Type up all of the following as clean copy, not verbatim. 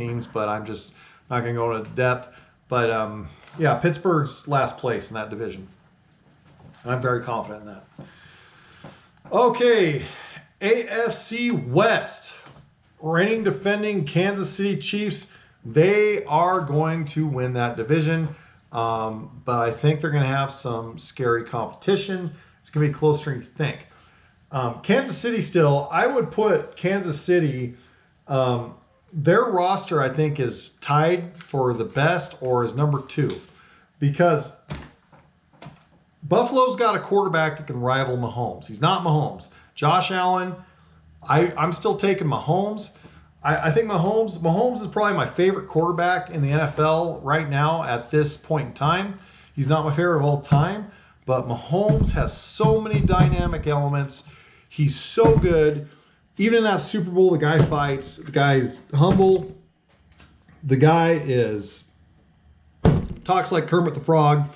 teams, but I'm just not going to go into depth. But yeah, Pittsburgh's last place in that division. I'm very confident in that. Okay, AFC West. Reigning defending Kansas City Chiefs. They are going to win that division. But I think they're going to have some scary competition. It's going to be closer than you think. Kansas City still, I would put Kansas City, their roster I think is tied for the best or is number 2. Because Buffalo's got a quarterback that can rival Mahomes. He's not Mahomes. Josh Allen, I'm still taking Mahomes. I think Mahomes is probably my favorite quarterback in the NFL right now at this point in time. He's not my favorite of all time, but Mahomes has so many dynamic elements. He's so good. Even in that Super Bowl, the guy fights. The guy's humble. The guy talks like Kermit the Frog.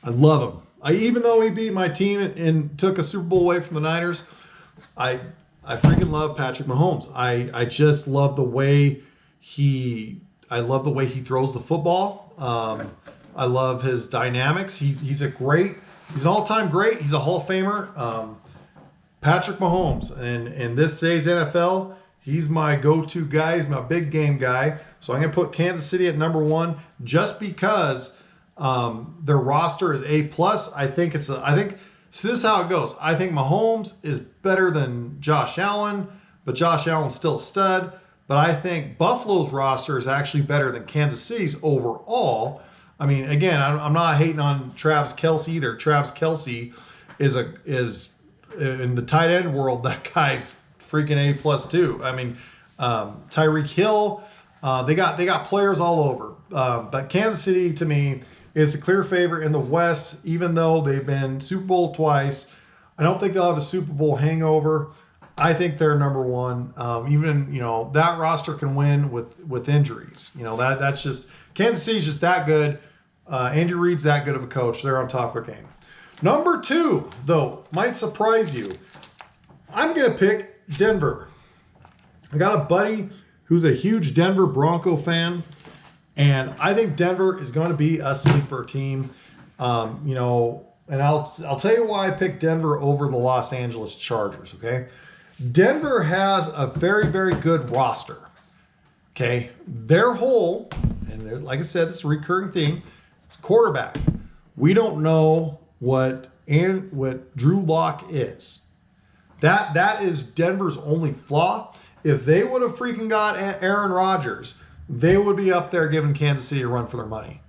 I love him. Even though he beat my team and took a Super Bowl away from the Niners, I freaking love Patrick Mahomes. I just love the way he throws the football. I love his dynamics. He's an all-time great. He's a Hall of Famer. Patrick Mahomes. And in this today's NFL, he's my go-to guy. He's my big game guy. So I'm going to put Kansas City at number 1 just because their roster is A+. So this is how it goes. I think Mahomes is better than Josh Allen, but Josh Allen's still a stud. But I think Buffalo's roster is actually better than Kansas City's overall. I mean, again, I'm not hating on Travis Kelce either. Travis Kelce is in the tight end world, that guy's freaking A+ too. I mean, Tyreek Hill, they got players all over. But Kansas City, to me, is a clear favorite in the West, even though they've been Super Bowl twice. I don't think they'll have a Super Bowl hangover. I think they're number 1. Even, that roster can win with injuries. That's just, Kansas City's just that good. Andy Reid's that good of a coach. They're on top of their game. Number 2, though, might surprise you. I'm going to pick Denver. I got a buddy who's a huge Denver Bronco fan. And I think Denver is going to be a sleeper team. And I'll tell you why I picked Denver over the Los Angeles Chargers, okay? Denver has a very, very good roster, okay? Their hole, and like I said, this is a recurring theme, it's quarterback. We don't know what Drew Lock is. That is Denver's only flaw. If they would have freaking got Aaron Rodgers, they would be up there giving Kansas City a run for their money.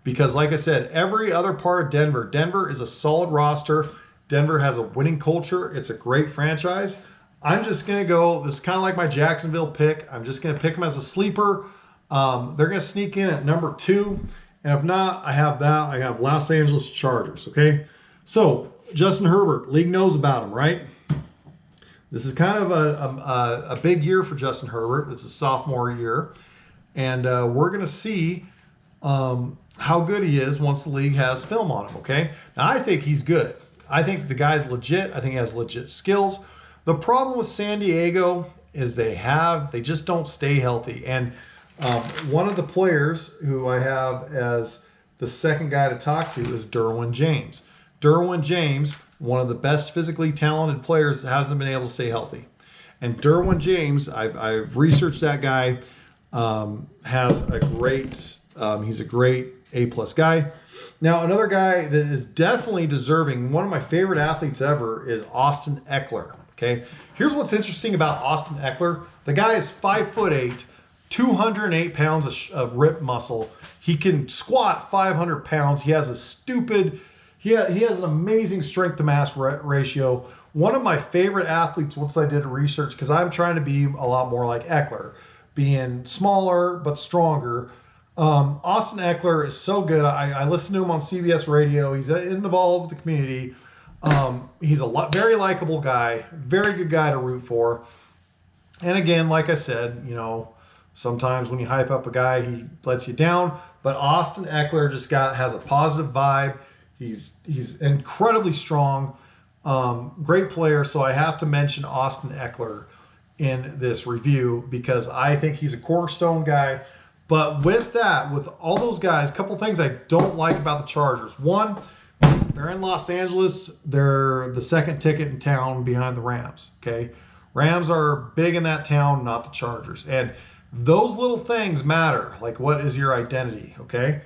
Because like I said, every other part of Denver is a solid roster. Denver has a winning culture. It's a great franchise. I'm just going to go, this is kind of like my Jacksonville pick. I'm just going to pick them as a sleeper. They're going to sneak in at number 2. And if not, I have Los Angeles Chargers, okay? So, Justin Herbert, league knows about him, right? This is kind of a big year for Justin Herbert. It's a sophomore year. And we're going to see how good he is once the league has film on him, okay? Now, I think he's good. I think the guy's legit. I think he has legit skills. The problem with San Diego is they just don't stay healthy. And one of the players who I have as the second guy to talk to is Derwin James. Derwin James, one of the best physically talented players, hasn't been able to stay healthy. And Derwin James, I've researched that guy. Has a great, he's a great A+ guy. Now, another guy that is definitely deserving, one of my favorite athletes ever, is Austin Eckler. Okay, here's what's interesting about Austin Eckler. The guy is 5'8", 208 pounds of rip muscle. He can squat 500 pounds. He has an amazing strength to mass ratio. One of my favorite athletes once I did research, because I'm trying to be a lot more like Eckler, being smaller but stronger. Austin Eckler is so good. I listen to him on CBS Radio. He's involved with the community. He's very likable guy, very good guy to root for. And again, like I said, sometimes when you hype up a guy, he lets you down. But Austin Eckler has a positive vibe. He's incredibly strong, great player. So I have to mention Austin Eckler in this review because I think he's a cornerstone guy. But with that, with all those guys, a couple things I don't like about the Chargers. One, they're in Los Angeles. They're the second ticket in town behind the Rams. Okay, Rams are big in that town, not the Chargers. And those little things matter. Like, what is your identity? Okay.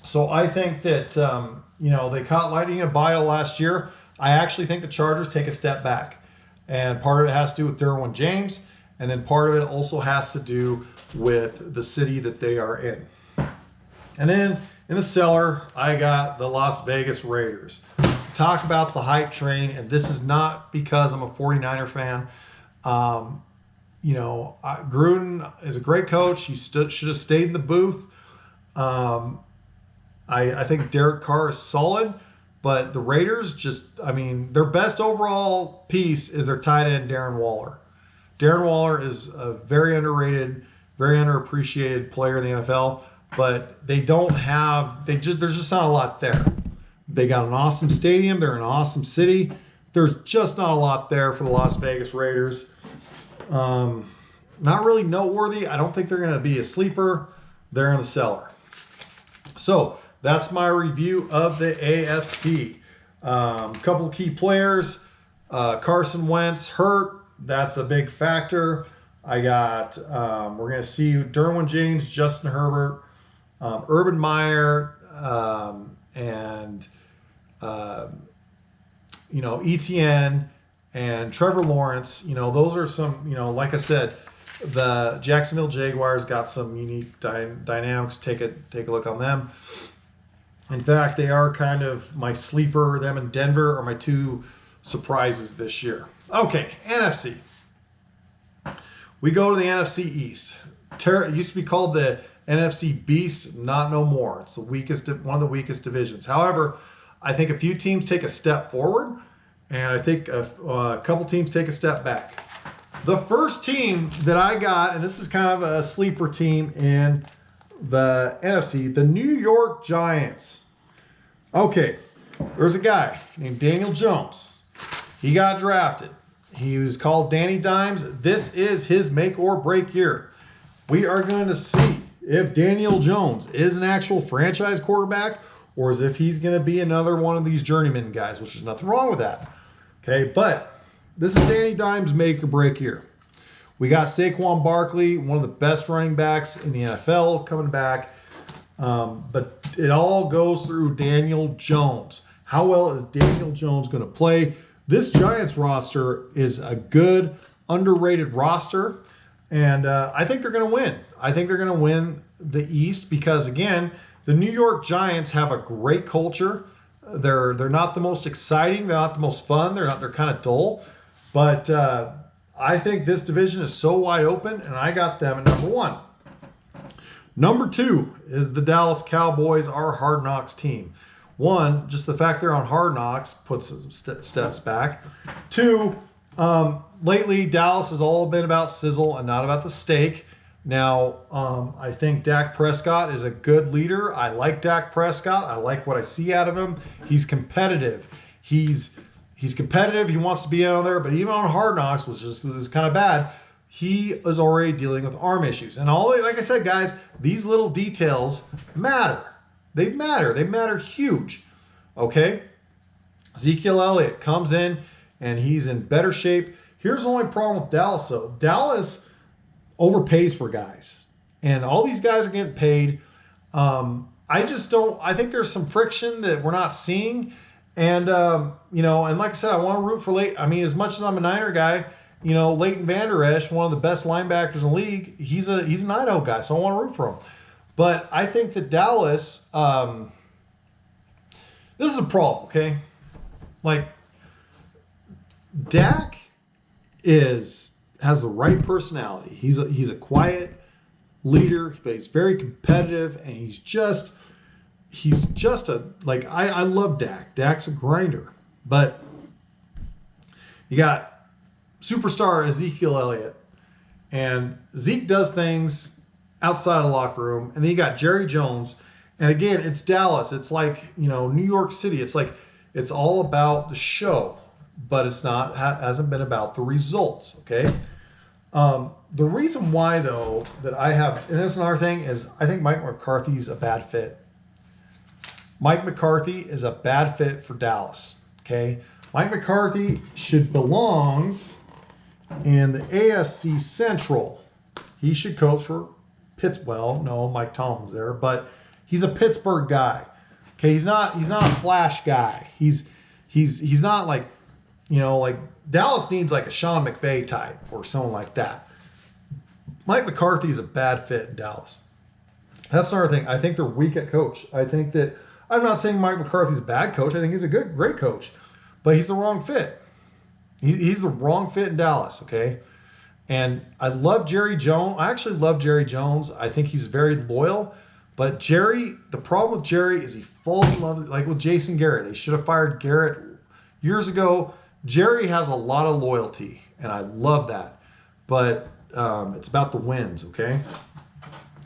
So I think that, they caught lightning in a bottle last year. I actually think the Chargers take a step back. And part of it has to do with Derwin James. And then part of it also has to do with the city that they are in. And then in the cellar, I got the Las Vegas Raiders. Talk about the hype train. And this is not because I'm a 49er fan. Gruden is a great coach. He should have stayed in the booth. I think Derek Carr is solid, but the Raiders their best overall piece is their tight end, Darren Waller. Darren Waller is a very underrated, very underappreciated player in the NFL, but there's just not a lot there. They got an awesome stadium. They're in an awesome city. There's just not a lot there for the Las Vegas Raiders. Not really noteworthy. I don't think they're going to be a sleeper. They're in the cellar. So that's my review of the AFC. Couple key players. Carson Wentz hurt. That's a big factor. I got, we're going to see Derwin James, Justin Herbert, Urban Meyer, and ETN and Trevor Lawrence. Those are some, like I said, the Jacksonville Jaguars got some unique dynamics. Take a look on them. In fact, they are kind of my sleeper. Them and Denver are my two surprises this year. Okay, NFC. We go to the NFC East. It used to be called the NFC Beast, not no more. It's one of the weakest divisions. However, I think a few teams take a step forward, and I think a couple teams take a step back. The first team that I got, and this is kind of a sleeper team in the NFC, the New York Giants. Okay, there's a guy named Daniel Jones. He got drafted. He was called Danny Dimes. This is his make or break year. We are going to see if Daniel Jones is an actual franchise quarterback or as if he's going to be another one of these journeyman guys, which is nothing wrong with that. Okay, but this is Danny Dimes' make or break year. We got Saquon Barkley, one of the best running backs in the NFL, coming back. But it all goes through Daniel Jones. How well is Daniel Jones going to play? This Giants roster is a good, underrated roster. And I think they're going to win. I think they're going to win the East because, again, the New York Giants have a great culture. They're not the most exciting. They're not the most fun. They're kind of dull. But I think this division is so wide open, and I got them at number one. Number two is the Dallas Cowboys, our Hard Knocks team. One, just the fact they're on Hard Knocks puts steps back. Two, lately Dallas has all been about sizzle and not about the steak. Now, I think Dak Prescott is a good leader. I like Dak Prescott. I like what I see out of him. He's competitive. He's competitive. He wants to be out there, but even on Hard Knocks, which is kind of bad, he is already dealing with arm issues. And like I said, guys, these little details matter. They matter. They matter huge. Okay? Ezekiel Elliott comes in, and he's in better shape. Here's the only problem with Dallas, though. Dallas overpays for guys. And all these guys are getting paid. I think there's some friction that we're not seeing. And, and like I said, I want to root for as much as I'm a Niner guy, Leighton Vander Esch, one of the best linebackers in the league, he's an Idaho guy, so I want to root for him. But I think that Dallas, this is a problem, okay? Like, Dak has the right personality. He's a quiet leader, but he's very competitive, and he's just I love Dak. Dak's a grinder. But you got superstar Ezekiel Elliott, and Zeke does things outside of the locker room, and then you got Jerry Jones, and again, it's Dallas. It's like, New York City. It's like, it's all about the show, but it's not, hasn't been about the results, okay? The reason why, though, that I have, and this is another thing, is I think Mike McCarthy's a bad fit. Mike McCarthy is a bad fit for Dallas. Okay, Mike McCarthy belongs in the AFC Central. He should coach for Pittsburgh. Well, no, Mike Tomlin's there, but he's a Pittsburgh guy. Okay, he's not a flash guy. He's not like, like Dallas needs like a Sean McVay type or someone like that. Mike McCarthy's a bad fit in Dallas. That's another thing. I think they're weak at coach. I think that I'm not saying Mike McCarthy's a bad coach. I think he's a great coach, but he's the wrong fit. He's the wrong fit in Dallas. Okay. And I love Jerry Jones. I actually love Jerry Jones. I think he's very loyal. But the problem with Jerry is he falls in love, like with Jason Garrett. They should have fired Garrett years ago. Jerry has a lot of loyalty, and I love that. But it's about the wins, okay?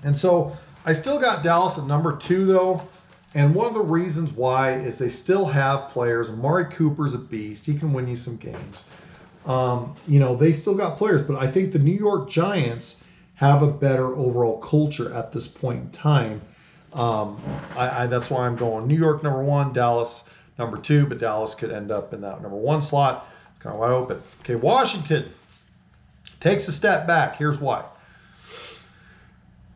And so I still got Dallas at number 2, though. And one of the reasons why is they still have players. Amari Cooper's a beast. He can win you some games. They still got players, but I think the New York Giants have a better overall culture at this point in time. That's why I'm going New York number 1, Dallas number 2, but Dallas could end up in that number 1 slot. It's kind of wide open. Okay, Washington takes a step back. Here's why.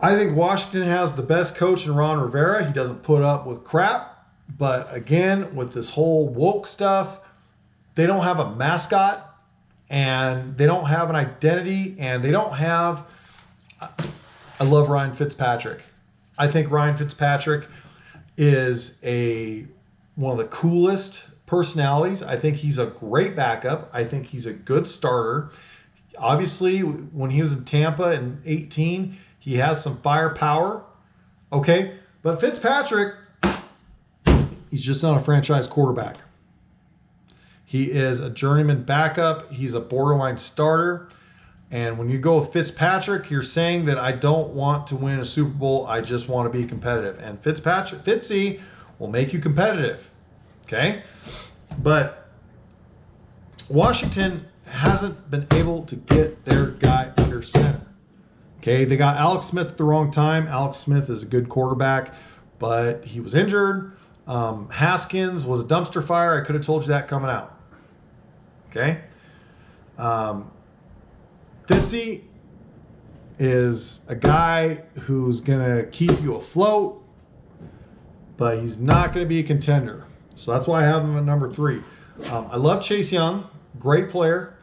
I think Washington has the best coach in Ron Rivera. He doesn't put up with crap. But again, with this whole woke stuff, they don't have a mascot, and they don't have an identity, and they don't have... I love Ryan Fitzpatrick. I think Ryan Fitzpatrick is one of the coolest personalities. I think he's a great backup. I think he's a good starter. Obviously, when he was in Tampa in 2018, he has some firepower. Okay, but Fitzpatrick, he's just not a franchise quarterback. He is a journeyman backup. He's a borderline starter. And when you go with Fitzpatrick, you're saying that I don't want to win a Super Bowl. I just want to be competitive. And Fitzy will make you competitive. Okay? But Washington hasn't been able to get their guy under center. Okay? They got Alex Smith at the wrong time. Alex Smith is a good quarterback, but he was injured. Haskins was a dumpster fire. I could have told you that coming out. Okay? Fitzy is a guy who's going to keep you afloat, but he's not going to be a contender. So that's why I have him at number 3. I love Chase Young. Great player.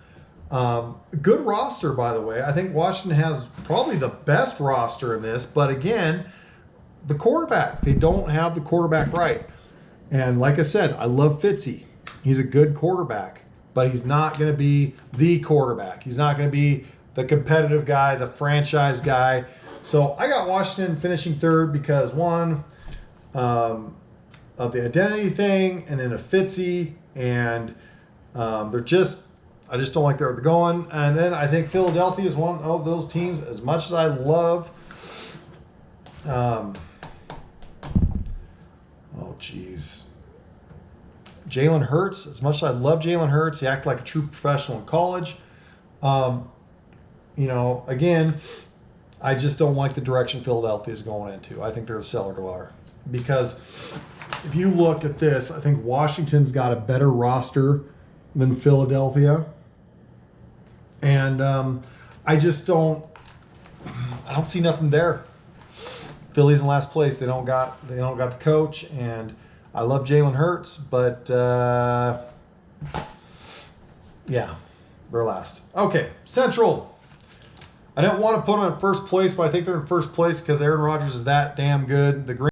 Good roster, by the way. I think Washington has probably the best roster in this, but again, the quarterback. They don't have the quarterback right. And like I said, I love Fitzy. He's a good quarterback, but he's not going to be the quarterback. He's not going to be the competitive guy, the franchise guy. So I got Washington finishing 3rd because, one, of the identity thing, and then a Fitzy, and I just don't like where they're going. And then I think Philadelphia is one of those teams, as much as I love Jalen Hurts, as much as I love Jalen Hurts, he acted like a true professional in college. Again, I just don't like the direction Philadelphia is going into. I think they're a cellar dweller. Because if you look at this, I think Washington's got a better roster than Philadelphia. And I don't see nothing there. Philly's in last place. They don't got the coach, and I love Jalen Hurts, but yeah, they're last. Okay, Central. I didn't want to put them in first place, but I think they're in first place because Aaron Rodgers is that damn good. The Green